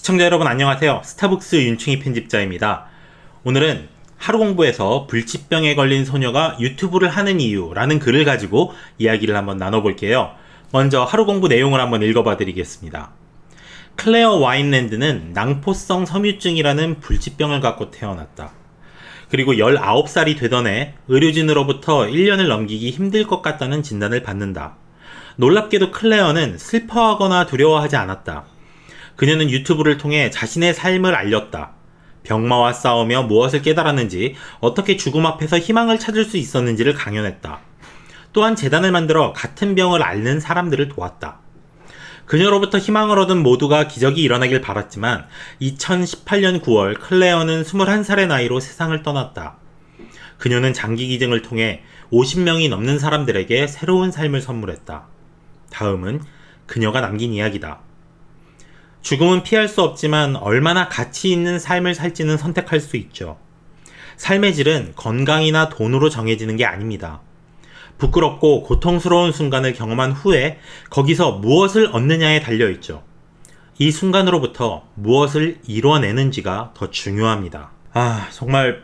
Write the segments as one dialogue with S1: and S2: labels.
S1: 시청자 여러분 안녕하세요. 스타북스 윤충희 편집자입니다. 오늘은 하루 공부에서 불치병에 걸린 소녀가 유튜브를 하는 이유라는 글을 가지고 이야기를 한번 나눠볼게요. 먼저 하루 공부 내용을 한번 읽어봐 드리겠습니다. 클레어 와인랜드는 낭포성 섬유증이라는 불치병을 갖고 태어났다. 그리고 19살이 되던 해 의료진으로부터 1년을 넘기기 힘들 것 같다는 진단을 받는다. 놀랍게도 클레어는 슬퍼하거나 두려워하지 않았다. 그녀는 유튜브를 통해 자신의 삶을 알렸다. 병마와 싸우며 무엇을 깨달았는지, 어떻게 죽음 앞에서 희망을 찾을 수 있었는지를 강연했다. 또한 재단을 만들어 같은 병을 앓는 사람들을 도왔다. 그녀로부터 희망을 얻은 모두가 기적이 일어나길 바랐지만 2018년 9월 클레어는 21살의 나이로 세상을 떠났다. 그녀는 장기 기증을 통해 50명이 넘는 사람들에게 새로운 삶을 선물했다. 다음은 그녀가 남긴 이야기다. 죽음은 피할 수 없지만 얼마나 가치 있는 삶을 살지는 선택할 수 있죠. 삶의 질은 건강이나 돈으로 정해지는 게 아닙니다. 부끄럽고 고통스러운 순간을 경험한 후에 거기서 무엇을 얻느냐에 달려있죠. 이 순간으로부터 무엇을 이뤄내는지가 더 중요합니다. 정말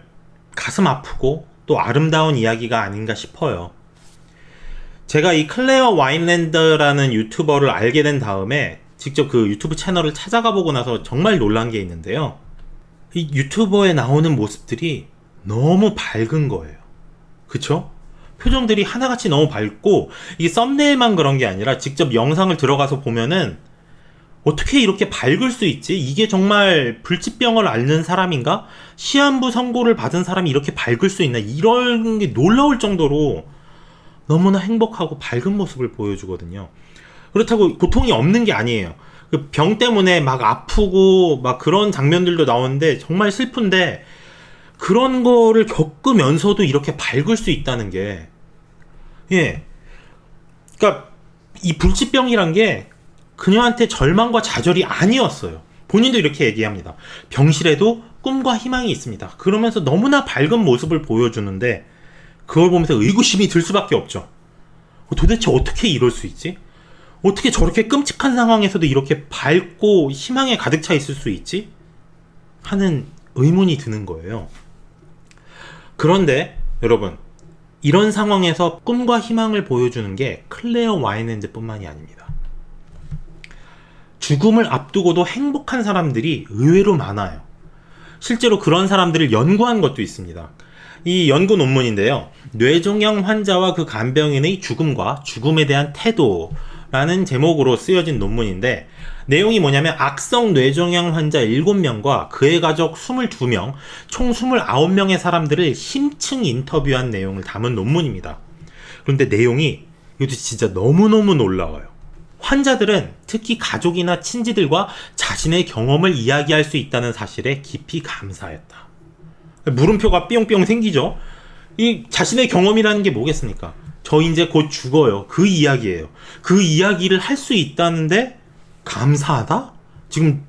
S1: 가슴 아프고 또 아름다운 이야기가 아닌가 싶어요. 제가 이 클레어 와인랜드라는 유튜버를 알게 된 다음에 직접 그 유튜브 채널을 찾아가 보고 나서 정말 놀란 게 있는데요. 이 유튜버에 나오는 모습들이 너무 밝은 거예요. 그쵸? 표정들이 하나같이 너무 밝고, 이게 썸네일만 그런 게 아니라 직접 영상을 들어가서 보면은 어떻게 이렇게 밝을 수 있지? 이게 정말 불치병을 앓는 사람인가? 시한부 선고를 받은 사람이 이렇게 밝을 수 있나? 이런 게 놀라울 정도로 너무나 행복하고 밝은 모습을 보여주거든요. 그렇다고 고통이 없는 게 아니에요. 그 병 때문에 막 아프고 막 그런 장면들도 나오는데 정말 슬픈데, 그런 거를 겪으면서도 이렇게 밝을 수 있다는 게, 그러니까 이 불치병이란 게 그녀한테 절망과 좌절이 아니었어요. 본인도 이렇게 얘기합니다. 병실에도 꿈과 희망이 있습니다. 그러면서 너무나 밝은 모습을 보여주는데, 그걸 보면서 의구심이 들 수밖에 없죠. 도대체 어떻게 이럴 수 있지? 어떻게 저렇게 끔찍한 상황에서도 이렇게 밝고 희망에 가득 차 있을 수 있지? 하는 의문이 드는 거예요. 그런데 여러분, 이런 상황에서 꿈과 희망을 보여주는 게 클레어 와인랜드 뿐만이 아닙니다. 죽음을 앞두고도 행복한 사람들이 의외로 많아요. 실제로 그런 사람들을 연구한 것도 있습니다. 이 연구 논문인데요. 뇌종양 환자와 그 간병인의 죽음과 죽음에 대한 태도라는 제목으로 쓰여진 논문인데, 내용이 뭐냐면 악성 뇌종양 환자 7명과 그의 가족 22명, 총 29명의 사람들을 심층 인터뷰한 내용을 담은 논문입니다. 그런데 내용이 이것도 진짜 너무너무 놀라워요. 환자들은 특히 가족이나 친지들과 자신의 경험을 이야기할 수 있다는 사실에 깊이 감사했다. 물음표가 뿅뿅 생기죠? 이 자신의 경험이라는 게 뭐겠습니까? 저 이제 곧 죽어요. 그 이야기예요. 그 이야기를 할 수 있다는데 감사하다? 지금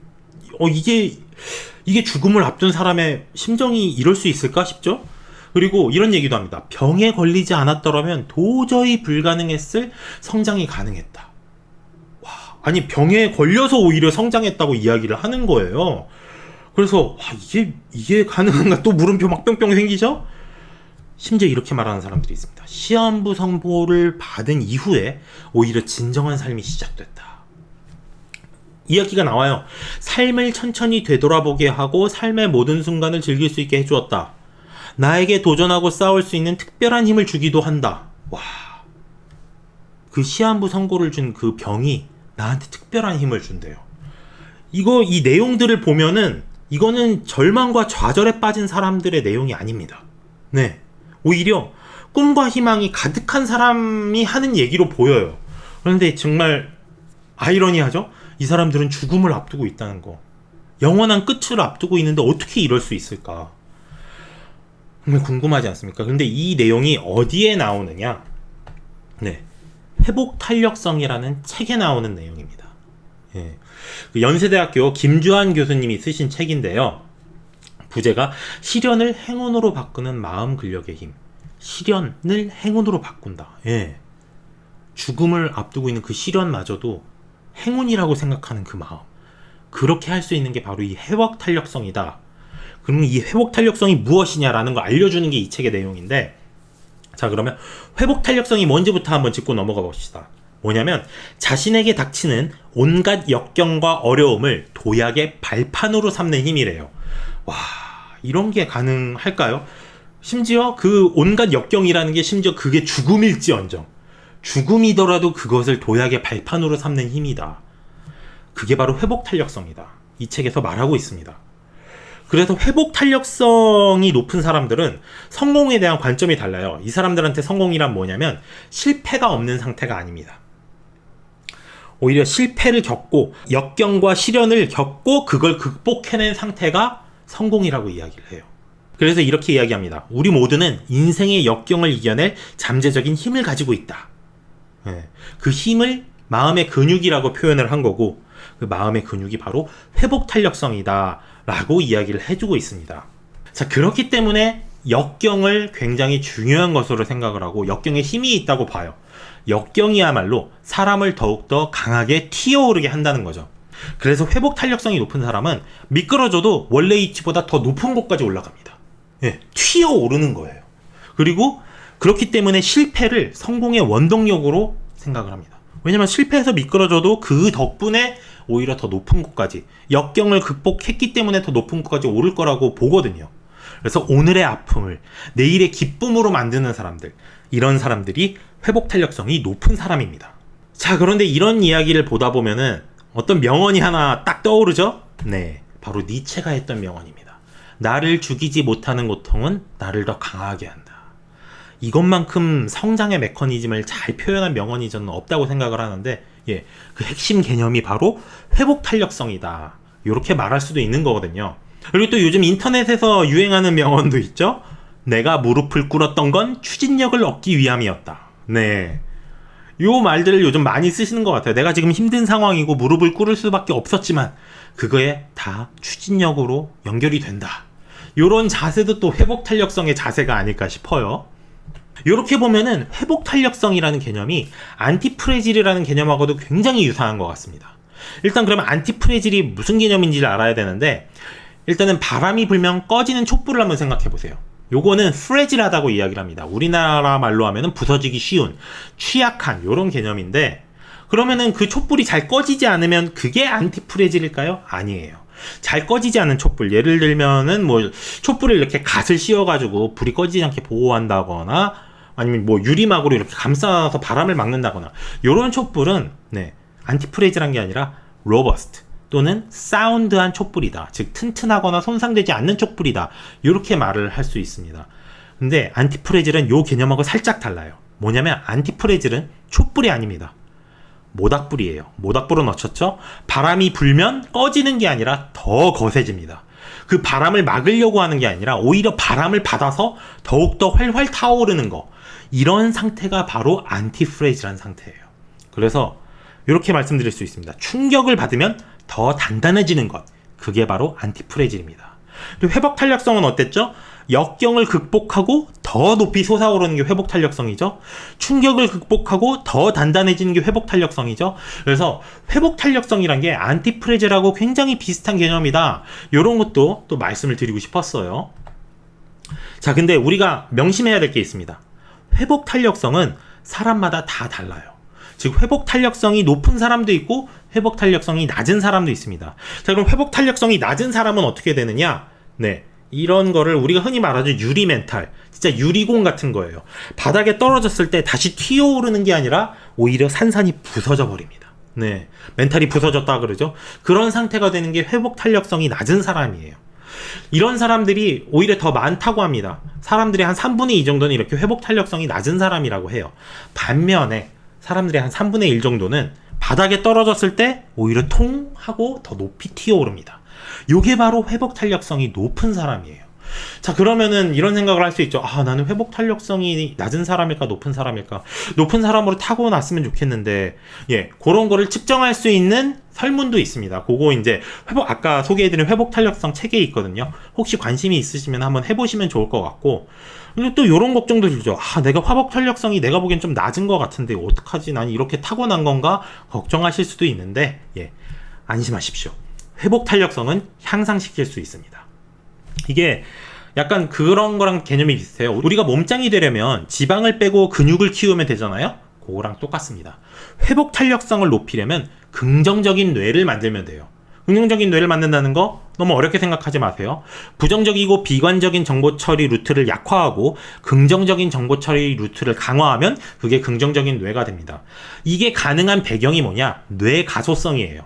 S1: 이게 죽음을 앞둔 사람의 심정이 이럴 수 있을까 싶죠? 그리고 이런 얘기도 합니다. 병에 걸리지 않았더라면 도저히 불가능했을 성장이 가능했다. 아니, 병에 걸려서 오히려 성장했다고 이야기를 하는 거예요. 그래서 이게 가능한가? 또 물음표 막 뿅뿅 생기죠? 심지어 이렇게 말하는 사람들이 있습니다. 시한부 선고를 받은 이후에 오히려 진정한 삶이 시작됐다. 이야기가 나와요. 삶을 천천히 되돌아보게 하고 삶의 모든 순간을 즐길 수 있게 해주었다. 나에게 도전하고 싸울 수 있는 특별한 힘을 주기도 한다. 그 시한부 선고를 준 그 병이 나한테 특별한 힘을 준대요. 이 내용들을 보면은 이거는 절망과 좌절에 빠진 사람들의 내용이 아닙니다. 네. 오히려 꿈과 희망이 가득한 사람이 하는 얘기로 보여요. 그런데 정말 아이러니하죠? 이 사람들은 죽음을 앞두고 있다는 거. 영원한 끝을 앞두고 있는데 어떻게 이럴 수 있을까? 정말 궁금하지 않습니까? 그런데 이 내용이 어디에 나오느냐? 네. 회복 탄력성이라는 책에 나오는 내용입니다. 그 연세대학교 김주한 교수님이 쓰신 책인데요. 부제가 시련을 행운으로 바꾸는 마음 근력의 힘. 시련을 행운으로 바꾼다. 죽음을 앞두고 있는 그 시련마저도 행운이라고 생각하는 그 마음. 그렇게 할 수 있는 게 바로 이 회복 탄력성이다. 그러면 이 회복 탄력성이 무엇이냐라는 걸 알려주는 게 이 책의 내용인데, 자, 그러면 회복 탄력성이 뭔지부터 한번 짚고 넘어가 봅시다. 뭐냐면 자신에게 닥치는 온갖 역경과 어려움을 도약의 발판으로 삼는 힘이래요. 와, 이런 게 가능할까요? 심지어 그 온갖 역경이라는 게 심지어 그게 죽음일지언정 죽음이더라도 그것을 도약의 발판으로 삼는 힘이다. 그게 바로 회복 탄력성이다. 이 책에서 말하고 있습니다. 그래서 회복 탄력성이 높은 사람들은 성공에 대한 관점이 달라요. 이 사람들한테 성공이란 뭐냐면 실패가 없는 상태가 아닙니다. 오히려 실패를 겪고 역경과 시련을 겪고 그걸 극복해낸 상태가 성공이라고 이야기를 해요. 그래서 이렇게 이야기합니다. 우리 모두는 인생의 역경을 이겨낼 잠재적인 힘을 가지고 있다. 그 힘을 마음의 근육이라고 표현을 한 거고, 그 마음의 근육이 바로 회복 탄력성이다 라고 이야기를 해주고 있습니다. 자, 그렇기 때문에 역경을 굉장히 중요한 것으로 생각을 하고 역경에 힘이 있다고 봐요. 역경이야말로 사람을 더욱더 강하게 튀어오르게 한다는 거죠. 그래서 회복 탄력성이 높은 사람은 미끄러져도 원래 위치보다 더 높은 곳까지 올라갑니다. 튀어오르는 거예요. 그리고 그렇기 때문에 실패를 성공의 원동력으로 생각을 합니다. 왜냐면 실패해서 미끄러져도 그 덕분에 오히려 더 높은 곳까지, 역경을 극복했기 때문에 더 높은 곳까지 오를 거라고 보거든요. 그래서 오늘의 아픔을 내일의 기쁨으로 만드는 사람들, 이런 사람들이 회복 탄력성이 높은 사람입니다. 자, 그런데 이런 이야기를 보다 보면은 어떤 명언이 하나 딱 떠오르죠? 네, 바로 니체가 했던 명언입니다. 나를 죽이지 못하는 고통은 나를 더 강하게 한다. 이것만큼 성장의 메커니즘을 잘 표현한 명언이 저는 없다고 생각을 하는데, 그 핵심 개념이 바로 회복 탄력성이다. 이렇게 말할 수도 있는 거거든요. 그리고 또 요즘 인터넷에서 유행하는 명언도 있죠? 내가 무릎을 꿇었던 건 추진력을 얻기 위함이었다. 네, 요 말들을 요즘 많이 쓰시는 것 같아요. 내가 지금 힘든 상황이고 무릎을 꿇을 수밖에 없었지만 그거에 다 추진력으로 연결이 된다. 요런 자세도 또 회복 탄력성의 자세가 아닐까 싶어요. 이렇게 보면은 회복 탄력성이라는 개념이 안티프레질이라는 개념하고도 굉장히 유사한 것 같습니다. 일단 그러면 안티프레질이 무슨 개념인지를 알아야 되는데, 일단은 바람이 불면 꺼지는 촛불을 한번 생각해 보세요. 요거는 프레질하다고 이야기를 합니다. 우리나라 말로 하면은 부서지기 쉬운, 취약한 요런 개념인데, 그러면은 그 촛불이 잘 꺼지지 않으면 그게 안티프레질일까요? 아니에요. 잘 꺼지지 않은 촛불, 예를 들면은 뭐 촛불을 이렇게 갓을 씌워가지고 불이 꺼지지 않게 보호한다거나, 아니면 뭐 유리막으로 이렇게 감싸서 바람을 막는다거나, 요런 촛불은 안티프레질한 게 아니라 로버스트 또는 사운드한 촛불이다. 즉 튼튼하거나 손상되지 않는 촛불이다. 이렇게 말을 할 수 있습니다. 근데 안티프레질은 요 개념하고 살짝 달라요. 뭐냐면 안티프레질은 촛불이 아닙니다. 모닥불이에요. 모닥불은 어떻죠? 바람이 불면 꺼지는 게 아니라 더 거세집니다. 그 바람을 막으려고 하는 게 아니라 오히려 바람을 받아서 더욱더 활활 타오르는 거, 이런 상태가 바로 안티프레질한 상태예요. 그래서 이렇게 말씀드릴 수 있습니다. 충격을 받으면 더 단단해지는 것, 그게 바로 안티프레질입니다. 그리고 회복 탄력성은 어땠죠? 역경을 극복하고 더 높이 솟아오르는 게 회복 탄력성이죠. 충격을 극복하고 더 단단해지는 게 회복 탄력성이죠. 그래서 회복 탄력성이란 게 안티프레질하고 굉장히 비슷한 개념이다. 이런 것도 또 말씀을 드리고 싶었어요. 자, 근데 우리가 명심해야 될 게 있습니다. 회복 탄력성은 사람마다 다 달라요. 즉 회복 탄력성이 높은 사람도 있고 회복 탄력성이 낮은 사람도 있습니다. 자, 그럼 회복 탄력성이 낮은 사람은 어떻게 되느냐? 이런 거를 우리가 흔히 말하죠. 유리 멘탈. 진짜 유리공 같은 거예요. 바닥에 떨어졌을 때 다시 튀어오르는 게 아니라 오히려 산산이 부서져 버립니다. 멘탈이 부서졌다 그러죠. 그런 상태가 되는 게 회복 탄력성이 낮은 사람이에요. 이런 사람들이 오히려 더 많다고 합니다. 사람들의 한 3분의 2 정도는 이렇게 회복 탄력성이 낮은 사람이라고 해요. 반면에 사람들의 한 3분의 1 정도는 바닥에 떨어졌을 때 오히려 통 하고 더 높이 튀어오릅니다. 요게 바로 회복 탄력성이 높은 사람이에요. 자, 그러면은 이런 생각을 할 수 있죠. 나는 회복 탄력성이 낮은 사람일까 높은 사람일까? 높은 사람으로 타고났으면 좋겠는데, 그런 거를 측정할 수 있는 설문도 있습니다. 그거 이제 아까 소개해드린 회복 탄력성 책에 있거든요. 혹시 관심이 있으시면 한번 해보시면 좋을 것 같고, 그리고 또 이런 걱정도 들죠. 내가 회복 탄력성이 내가 보기엔 좀 낮은 것 같은데 어떡하지? 난 이렇게 타고난 건가? 걱정하실 수도 있는데, 안심하십시오. 회복 탄력성은 향상시킬 수 있습니다. 이게 약간 그런 거랑 개념이 비슷해요. 우리가 몸짱이 되려면 지방을 빼고 근육을 키우면 되잖아요. 그거랑 똑같습니다. 회복 탄력성을 높이려면 긍정적인 뇌를 만들면 돼요. 긍정적인 뇌를 만든다는 거 너무 어렵게 생각하지 마세요. 부정적이고 비관적인 정보 처리 루트를 약화하고 긍정적인 정보 처리 루트를 강화하면 그게 긍정적인 뇌가 됩니다. 이게 가능한 배경이 뭐냐? 뇌 가소성이에요.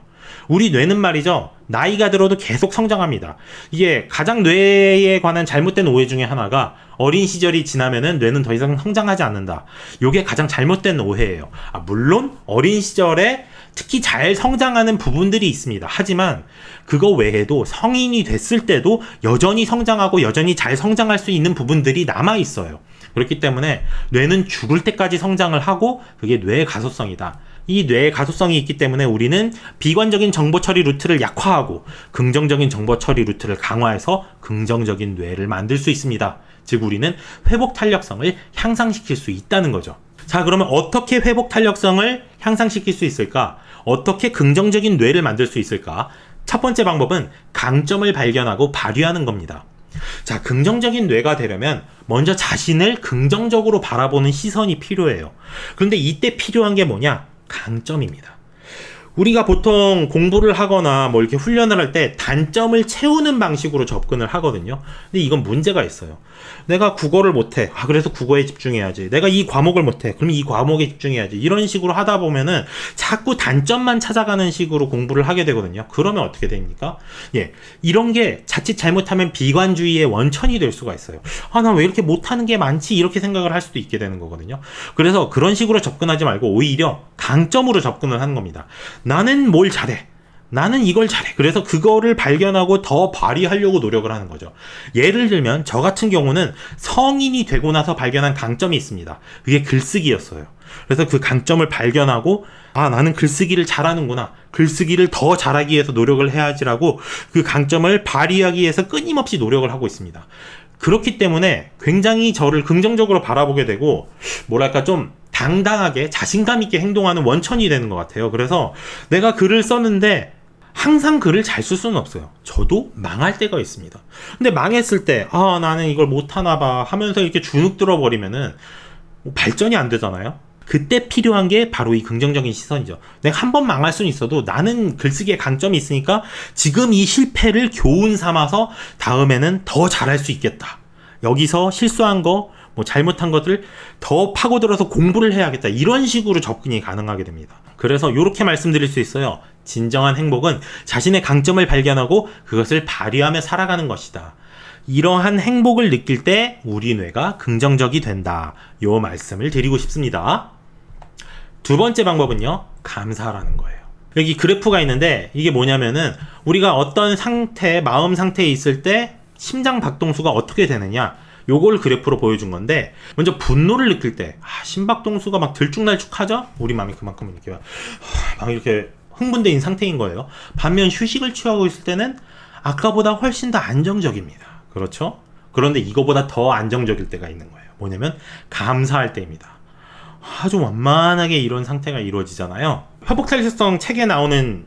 S1: 우리 뇌는 말이죠, 나이가 들어도 계속 성장합니다. 이게 가장 뇌에 관한 잘못된 오해 중에 하나가 어린 시절이 지나면은 뇌는 더 이상 성장하지 않는다. 이게 가장 잘못된 오해예요. 물론 어린 시절에 특히 잘 성장하는 부분들이 있습니다. 하지만 그거 외에도 성인이 됐을 때도 여전히 성장하고 여전히 잘 성장할 수 있는 부분들이 남아 있어요. 그렇기 때문에 뇌는 죽을 때까지 성장을 하고 그게 뇌의 가소성이다. 이 뇌의 가소성이 있기 때문에 우리는 비관적인 정보 처리 루트를 약화하고 긍정적인 정보 처리 루트를 강화해서 긍정적인 뇌를 만들 수 있습니다. 즉 우리는 회복 탄력성을 향상시킬 수 있다는 거죠. 자, 그러면 어떻게 회복 탄력성을 향상시킬 수 있을까? 어떻게 긍정적인 뇌를 만들 수 있을까? 첫 번째 방법은 강점을 발견하고 발휘하는 겁니다. 자, 긍정적인 뇌가 되려면 먼저 자신을 긍정적으로 바라보는 시선이 필요해요. 그런데 이때 필요한 게 뭐냐? 강점입니다. 우리가 보통 공부를 하거나 뭐 이렇게 훈련을 할 때 단점을 채우는 방식으로 접근을 하거든요. 근데 이건 문제가 있어요. 내가 국어를 못해. 그래서 국어에 집중해야지. 내가 이 과목을 못해. 그럼 이 과목에 집중해야지. 이런 식으로 하다 보면은 자꾸 단점만 찾아가는 식으로 공부를 하게 되거든요. 그러면 어떻게 됩니까? 이런 게 자칫 잘못하면 비관주의의 원천이 될 수가 있어요. 나 왜 이렇게 못하는 게 많지? 이렇게 생각을 할 수도 있게 되는 거거든요. 그래서 그런 식으로 접근하지 말고 오히려 강점으로 접근을 하는 겁니다. 나는 뭘 잘해. 나는 이걸 잘해. 그래서 그거를 발견하고 더 발휘하려고 노력을 하는 거죠. 예를 들면 저 같은 경우는 성인이 되고 나서 발견한 강점이 있습니다. 그게 글쓰기였어요. 그래서 그 강점을 발견하고 나는 글쓰기를 잘하는구나. 글쓰기를 더 잘하기 위해서 노력을 해야지라고 그 강점을 발휘하기 위해서 끊임없이 노력을 하고 있습니다. 그렇기 때문에 굉장히 저를 긍정적으로 바라보게 되고 뭐랄까 좀 당당하게 자신감 있게 행동하는 원천이 되는 것 같아요. 그래서 내가 글을 썼는데 항상 글을 잘 쓸 수는 없어요. 저도 망할 때가 있습니다. 근데 망했을 때 나는 이걸 못하나 봐 하면서 이렇게 주눅 들어버리면은 발전이 안 되잖아요. 그때 필요한 게 바로 이 긍정적인 시선이죠. 내가 한 번 망할 수는 있어도 나는 글쓰기에 강점이 있으니까 지금 이 실패를 교훈 삼아서 다음에는 더 잘할 수 있겠다. 여기서 실수한 거, 잘못한 것들 더 파고들어서 공부를 해야겠다. 이런 식으로 접근이 가능하게 됩니다. 그래서 이렇게 말씀드릴 수 있어요. 진정한 행복은 자신의 강점을 발견하고 그것을 발휘하며 살아가는 것이다. 이러한 행복을 느낄 때 우리 뇌가 긍정적이 된다. 요 말씀을 드리고 싶습니다. 두 번째 방법은요, 감사하라는 거예요. 여기 그래프가 있는데 이게 뭐냐면은 우리가 어떤 상태, 마음 상태에 있을 때 심장 박동수가 어떻게 되느냐, 요걸 그래프로 보여준 건데, 먼저 분노를 느낄 때 심박동수가 막 들쭉날쭉하죠? 우리 마음이 그만큼 이렇게 막 이렇게 흥분된 상태인 거예요. 반면 휴식을 취하고 있을 때는 아까보다 훨씬 더 안정적입니다. 그렇죠? 그런데 이거보다 더 안정적일 때가 있는 거예요. 뭐냐면 감사할 때입니다. 아주 완만하게 이런 상태가 이루어지잖아요. 회복탄력성 책에 나오는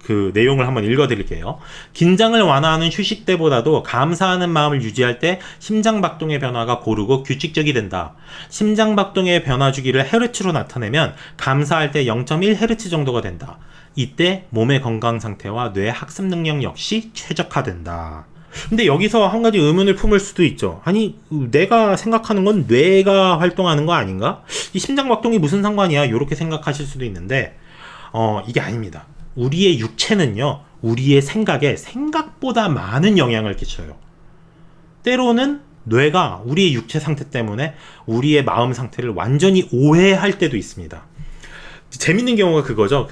S1: 그 내용을 한번 읽어드릴게요. 긴장을 완화하는 휴식 때보다도 감사하는 마음을 유지할 때 심장박동의 변화가 고르고 규칙적이 된다. 심장박동의 변화 주기를 헤르츠로 나타내면 감사할 때 0.1헤르츠 정도가 된다. 이때 몸의 건강 상태와 뇌 학습 능력 역시 최적화된다. 근데 여기서 한 가지 의문을 품을 수도 있죠. 아니, 내가 생각하는 건 뇌가 활동하는 거 아닌가? 이 심장박동이 무슨 상관이야? 이렇게 생각하실 수도 있는데 이게 아닙니다. 우리의 육체는요, 우리의 생각에 생각보다 많은 영향을 끼쳐요. 때로는 뇌가 우리의 육체 상태 때문에 우리의 마음 상태를 완전히 오해할 때도 있습니다. 재밌는 경우가 그거죠.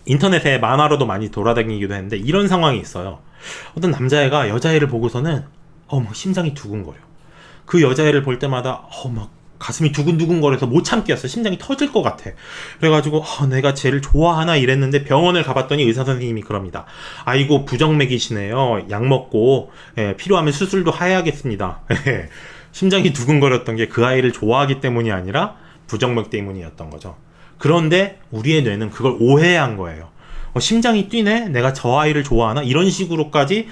S1: 인터넷에 만화로도 많이 돌아다니기도 했는데 이런 상황이 있어요. 어떤 남자애가 여자애를 보고서는 막 심장이 두근거려. 그 여자애를 볼 때마다 막 가슴이 두근두근거려서 못 참겠어. 심장이 터질 것 같아. 그래가지고 내가 쟤를 좋아하나 이랬는데 병원을 가봤더니 의사 선생님이 그럽니다. 아이고 부정맥이시네요. 약 먹고 필요하면 수술도 해야겠습니다. 심장이 두근거렸던 게 그 아이를 좋아하기 때문이 아니라 부정맥 때문이었던 거죠. 그런데 우리의 뇌는 그걸 오해한 거예요. 심장이 뛰네? 내가 저 아이를 좋아하나? 이런 식으로까지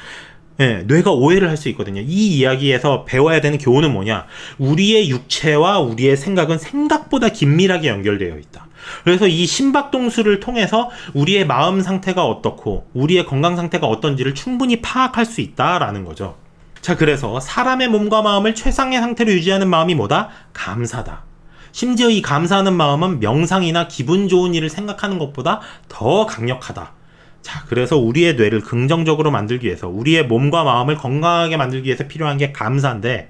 S1: 뇌가 오해를 할 수 있거든요. 이 이야기에서 배워야 되는 교훈은 뭐냐? 우리의 육체와 우리의 생각은 생각보다 긴밀하게 연결되어 있다. 그래서 이 심박동수를 통해서 우리의 마음 상태가 어떻고 우리의 건강 상태가 어떤지를 충분히 파악할 수 있다라는 거죠. 자, 그래서 사람의 몸과 마음을 최상의 상태로 유지하는 마음이 뭐다? 감사다. 심지어 이 감사하는 마음은 명상이나 기분 좋은 일을 생각하는 것보다 더 강력하다. 자, 그래서 우리의 뇌를 긍정적으로 만들기 위해서, 우리의 몸과 마음을 건강하게 만들기 위해서 필요한 게 감사인데,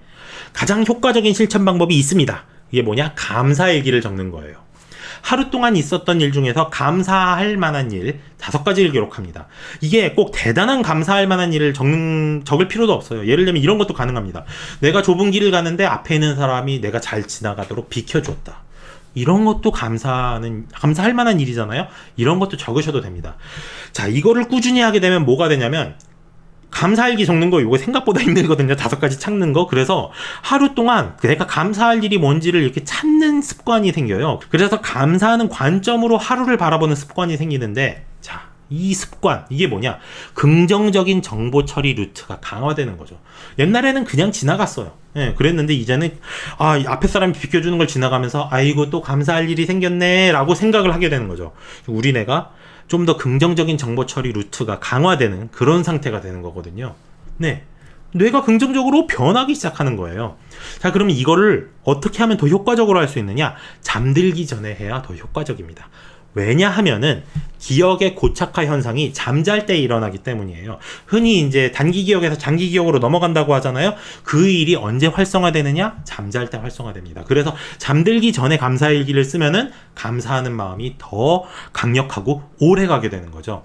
S1: 가장 효과적인 실천 방법이 있습니다. 이게 뭐냐? 감사일기를 적는 거예요. 하루 동안 있었던 일 중에서 감사할 만한 일 5가지를 기록합니다. 이게 꼭 대단한 감사할 만한 일을 적을 필요도 없어요. 예를 들면 이런 것도 가능합니다. 내가 좁은 길을 가는데 앞에 있는 사람이 내가 잘 지나가도록 비켜줬다. 이런 것도 감사할 만한 일이잖아요. 이런 것도 적으셔도 됩니다. 자, 이거를 꾸준히 하게 되면 뭐가 되냐면, 감사일기 적는 거 이거 생각보다 힘들거든요. 5가지 찾는 거. 그래서 하루 동안 내가 감사할 일이 뭔지를 이렇게 찾는 습관이 생겨요. 그래서 감사하는 관점으로 하루를 바라보는 습관이 생기는데, 자, 이 습관, 이게 뭐냐? 긍정적인 정보 처리 루트가 강화되는 거죠. 옛날에는 그냥 지나갔어요. 그랬는데 이제는 앞에 사람이 비켜주는 걸 지나가면서 아이고 또 감사할 일이 생겼네 라고 생각을 하게 되는 거죠. 우리 뇌가 좀 더 긍정적인 정보 처리 루트가 강화되는 그런 상태가 되는 거거든요. 뇌가 긍정적으로 변하기 시작하는 거예요. 자, 그러면 이거를 어떻게 하면 더 효과적으로 할 수 있느냐? 잠들기 전에 해야 더 효과적입니다. 왜냐하면은 기억의 고착화 현상이 잠잘 때 일어나기 때문이에요. 흔히 이제 단기 기억에서 장기 기억으로 넘어간다고 하잖아요. 그 일이 언제 활성화되느냐? 잠잘 때 활성화됩니다. 그래서 잠들기 전에 감사일기를 쓰면은 감사하는 마음이 더 강력하고 오래 가게 되는 거죠.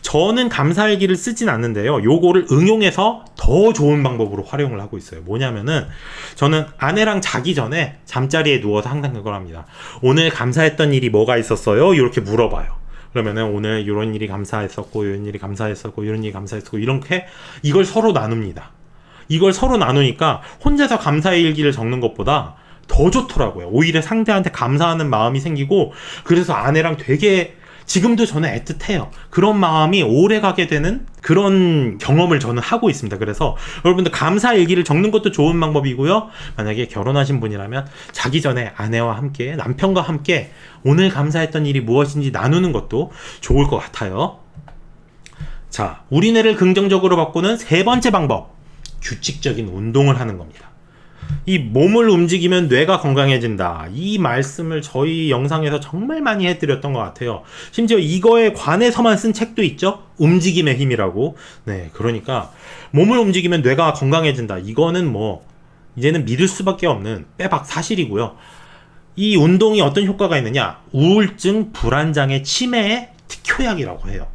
S1: 저는 감사일기를 쓰진 않는데요. 요거를 응용해서 더 좋은 방법으로 활용을 하고 있어요. 뭐냐면은 저는 아내랑 자기 전에 잠자리에 누워서 항상 그걸 합니다. 오늘 감사했던 일이 뭐가 있었어요? 이렇게 물어봐요. 그러면은 오늘 이런 일이 감사했었고, 이런 일이 감사했었고, 이런 일이 감사했었고, 이렇게 이걸 서로 나눕니다. 이걸 서로 나누니까 혼자서 감사일기를 적는 것보다 더 좋더라고요. 오히려 상대한테 감사하는 마음이 생기고, 그래서 아내랑 되게 지금도 저는 애틋해요. 그런 마음이 오래 가게 되는 그런 경험을 저는 하고 있습니다. 그래서 여러분들 감사일기를 적는 것도 좋은 방법이고요. 만약에 결혼하신 분이라면 자기 전에 아내와 함께, 남편과 함께 오늘 감사했던 일이 무엇인지 나누는 것도 좋을 것 같아요. 자, 우리 뇌를 긍정적으로 바꾸는 3번째 방법, 규칙적인 운동을 하는 겁니다. 이 몸을 움직이면 뇌가 건강해진다. 이 말씀을 저희 영상에서 정말 많이 해드렸던 것 같아요. 심지어 이거에 관해서만 쓴 책도 있죠. 움직임의 힘이라고. 그러니까 몸을 움직이면 뇌가 건강해진다. 이거는 뭐 이제는 믿을 수밖에 없는 빼박 사실이고요. 이 운동이 어떤 효과가 있느냐? 우울증, 불안장애, 치매의 특효약이라고 해요.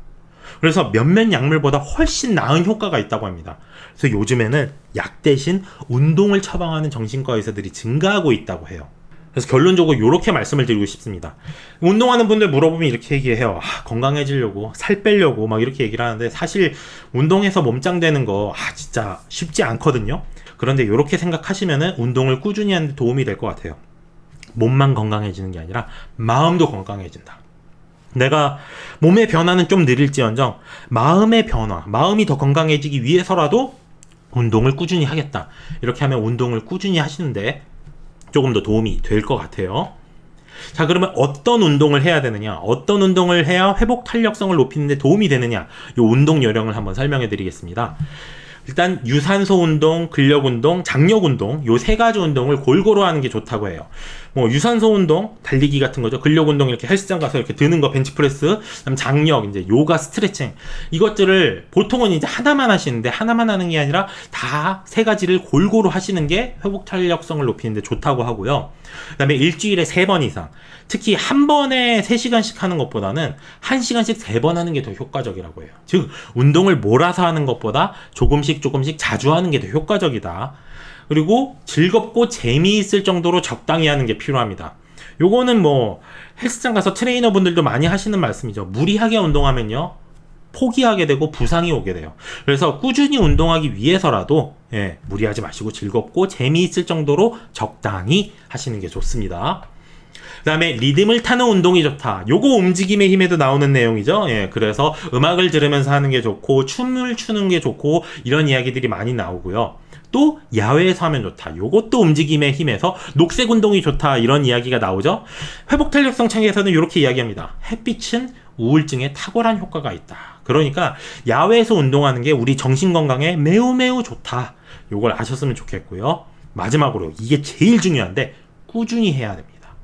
S1: 그래서 몇몇 약물보다 훨씬 나은 효과가 있다고 합니다. 그래서 요즘에는 약 대신 운동을 처방하는 정신과 의사들이 증가하고 있다고 해요. 그래서 결론적으로 이렇게 말씀을 드리고 싶습니다. 운동하는 분들 물어보면 이렇게 얘기해요. 건강해지려고, 살 빼려고 막 이렇게 얘기를 하는데, 사실 운동해서 몸짱 되는 거 진짜 쉽지 않거든요. 그런데 이렇게 생각하시면은 운동을 꾸준히 하는 데 도움이 될 것 같아요. 몸만 건강해지는 게 아니라 마음도 건강해진다. 내가 몸의 변화는 좀 느릴지언정 마음의 변화, 마음이 더 건강해지기 위해서라도 운동을 꾸준히 하겠다. 이렇게 하면 운동을 꾸준히 하시는데 조금 더 도움이 될 것 같아요. 자, 그러면 어떤 운동을 해야 되느냐? 어떤 운동을 해야 회복 탄력성을 높이는 데 도움이 되느냐? 이 운동 요령을 한번 설명해 드리겠습니다. 일단 유산소 운동, 근력 운동, 장력 운동, 요 3가지 운동을 골고루 하는 게 좋다고 해요. 뭐 유산소 운동, 달리기 같은 거죠. 근력 운동 이렇게 헬스장 가서 이렇게 드는 거, 벤치프레스, 그다음 장력, 이제 요가, 스트레칭, 이것들을 보통은 이제 하나만 하시는데, 하나만 하는 게 아니라 다 3가지를 골고루 하시는 게 회복 탄력성을 높이는 데 좋다고 하고요. 그다음에 일주일에 3번 이상, 특히 한 번에 3시간씩 하는 것보다는 1시간씩 3번 하는 게 더 효과적이라고 해요. 즉 운동을 몰아서 하는 것보다 조금씩 자주 하는 게 더 효과적이다. 그리고 즐겁고 재미있을 정도로 적당히 하는 게 필요합니다. 요거는 뭐 헬스장 가서 트레이너 분들도 많이 하시는 말씀이죠. 무리하게 운동하면요 포기하게 되고 부상이 오게 돼요. 그래서 꾸준히 운동하기 위해서라도 무리하지 마시고 즐겁고 재미있을 정도로 적당히 하시는 게 좋습니다. 그 다음에 리듬을 타는 운동이 좋다. 요거 움직임의 힘에도 나오는 내용이죠. 예, 그래서 음악을 들으면서 하는 게 좋고 춤을 추는 게 좋고 이런 이야기들이 많이 나오고요. 또 야외에서 하면 좋다. 요것도 움직임의 힘에서 녹색 운동이 좋다. 이런 이야기가 나오죠. 회복 탄력성 책에서는 이렇게 이야기합니다. 햇빛은 우울증에 탁월한 효과가 있다. 그러니까 야외에서 운동하는 게 우리 정신 건강에 매우 매우 좋다. 요걸 아셨으면 좋겠고요. 마지막으로 이게 제일 중요한데 꾸준히 해야 됩니다.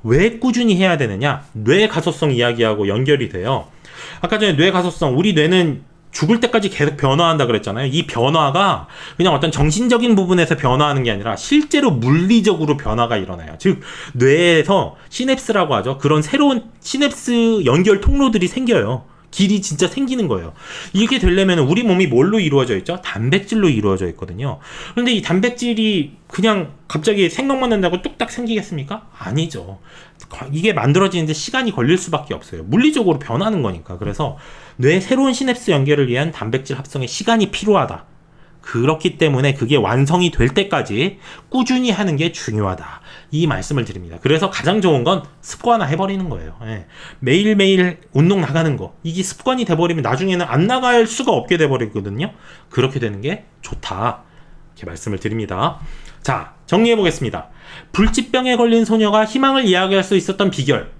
S1: 왜 꾸준히 해야 되느냐? 뇌 가소성 이야기하고 연결이 돼요. 아까 전에 뇌 가소성, 우리 뇌는 죽을 때까지 계속 변화한다 그랬잖아요. 이 변화가 그냥 어떤 정신적인 부분에서 변화하는 게 아니라 실제로 물리적으로 변화가 일어나요. 즉 뇌에서 시냅스라고 하죠. 그런 새로운 시냅스 연결 통로들이 생겨요. 길이 진짜 생기는 거예요. 이렇게 되려면 우리 몸이 뭘로 이루어져 있죠? 단백질로 이루어져 있거든요. 그런데 이 단백질이 그냥 갑자기 생각만 난다고 뚝딱 생기겠습니까? 아니죠. 이게 만들어지는데 시간이 걸릴 수밖에 없어요. 물리적으로 변하는 거니까. 그래서 뇌 새로운 시냅스 연결을 위한 단백질 합성에 시간이 필요하다. 그렇기 때문에 그게 완성이 될 때까지 꾸준히 하는 게 중요하다. 이 말씀을 드립니다. 그래서 가장 좋은 건 습관화 해버리는 거예요. 예. 매일매일 운동 나가는 거. 이게 습관이 돼버리면 나중에는 안 나갈 수가 없게 돼버리거든요. 그렇게 되는 게 좋다. 이렇게 말씀을 드립니다. 자, 정리해보겠습니다. 불치병에 걸린 소녀가 희망을 이야기할 수 있었던 비결.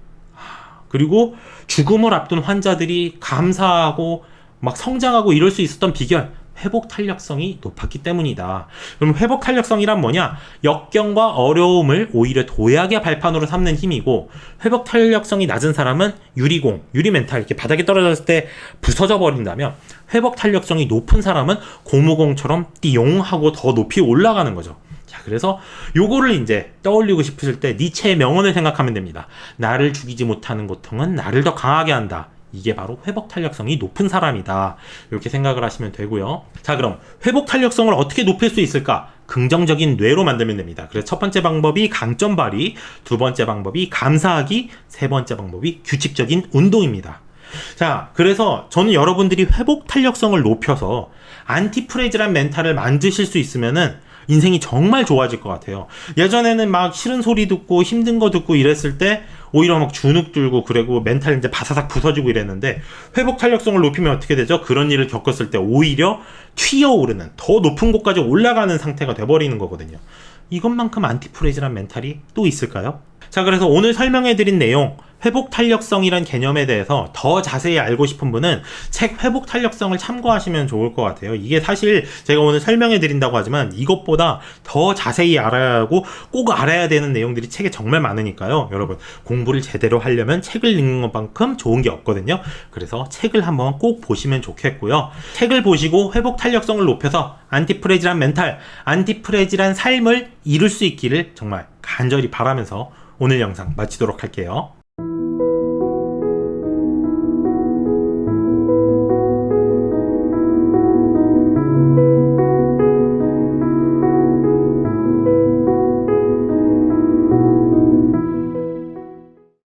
S1: 그리고 죽음을 앞둔 환자들이 감사하고 막 성장하고 이럴 수 있었던 비결. 회복 탄력성이 높았기 때문이다. 그럼 회복 탄력성이란 뭐냐? 역경과 어려움을 오히려 도약의 발판으로 삼는 힘이고, 회복 탄력성이 낮은 사람은 유리공, 유리멘탈 이렇게 바닥에 떨어졌을 때 부서져 버린다면, 회복 탄력성이 높은 사람은 고무공처럼 띠용하고 더 높이 올라가는 거죠. 자, 그래서 요거를 이제 떠올리고 싶으실 때 니체의 명언을 생각하면 됩니다. 나를 죽이지 못하는 고통은 나를 더 강하게 한다. 이게 바로 회복 탄력성이 높은 사람이다. 이렇게 생각을 하시면 되고요. 자, 그럼 회복 탄력성을 어떻게 높일 수 있을까? 긍정적인 뇌로 만들면 됩니다. 그래서 첫 번째 방법이 강점 발휘, 두 번째 방법이 감사하기, 세 번째 방법이 규칙적인 운동입니다. 자, 그래서 저는 여러분들이 회복 탄력성을 높여서 안티프레이즈란 멘탈을 만드실 수 있으면은 인생이 정말 좋아질 것 같아요. 예전에는 막 싫은 소리 듣고 힘든 거 듣고 이랬을 때 오히려 막 주눅 들고 그리고 멘탈 이제 바사삭 부서지고 이랬는데, 회복 탄력성을 높이면 어떻게 되죠? 그런 일을 겪었을 때 오히려 튀어오르는 더 높은 곳까지 올라가는 상태가 돼버리는 거거든요. 이것만큼 안티프레이즈란 멘탈이 또 있을까요? 자, 그래서 오늘 설명해드린 내용, 회복 탄력성이란 개념에 대해서 더 자세히 알고 싶은 분은 책 회복 탄력성을 참고하시면 좋을 것 같아요. 이게 사실 제가 오늘 설명해 드린다고 하지만 이것보다 더 자세히 알아야 하고 꼭 알아야 되는 내용들이 책에 정말 많으니까요. 여러분, 공부를 제대로 하려면 책을 읽는 것만큼 좋은 게 없거든요. 그래서 책을 한번 꼭 보시면 좋겠고요. 책을 보시고 회복 탄력성을 높여서 안티프레지란 멘탈, 안티프레지란 삶을 이룰 수 있기를 정말 간절히 바라면서 오늘 영상 마치도록 할게요.